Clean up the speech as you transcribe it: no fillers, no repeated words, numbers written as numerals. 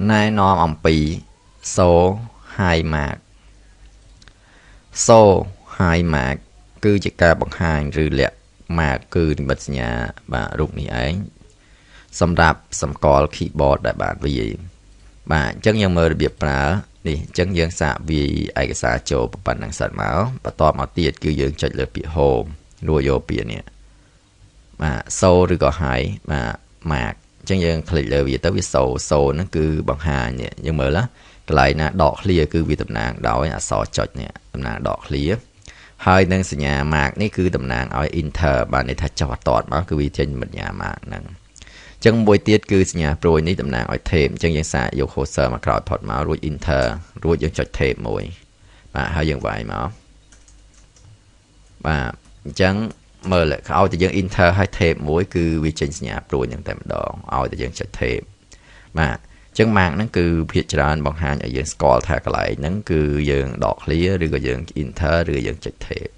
ណែនាំអំពីសូហើយម៉ាកសូហើយម៉ាកគឺជាការបង្ហាញឬលាក់ម៉ាកគឺនិមិត្តសញ្ញាបាទរូបនេះឯងសម្រាប់សម្គាល់ keyboard ដែលបានវាយបាទអញ្ចឹងយើងមើលរបៀបប្រើនេះអញ្ចឹងយើងសាកវាយឯកសារចូលប៉ុណ្ណឹងសិនមកបន្តមកទៀតគឺយើងចុចលើពាក្យ home រួចយកពាក្យនេះបាទសូឬក៏ហើយបាទម៉ាកអញ្ចឹងយើងคลิกលើវាទៅវាសូហ្នឹងគឺបង្ហាញនេះយើងមើលណាកន្លែងណាដក clear គឺវាតំណាងដោយអក្សរចុចនេះតំណាងដក clear ហើយនឹងសញ្ញា mark នេះគឺតំណាងឲ្យ enter បានន័យថាចុះអត់តមកគឺវាចេញសញ្ញា mark ហ្នឹងអញ្ចឹងមួយទៀតគឺសញ្ញាព្រួយនេះតំណាងឲ្យ tape អញ្ចឹងយើងសាកយក cursor មកក្រោយផុតមករួច enter រួចយើងចុច tape មួយបាទហើយយើងវាយមកបាទអញ្ចឹងមើលឲ្យតែយើង enter ហើយ tape មួយគឺវាចេញសញ្ញាព្រួយហ្នឹងតែម្ដងឲ្យតែយើងចុច tape បាទអញ្ចឹង mark ហ្នឹងគឺភាគច្រើនបង្ហាញឲ្យយើងស្គាល់ថាកន្លែងហ្នឹងគឺយើងដក clear ឬក៏យើង enter ឬយើងចុច tape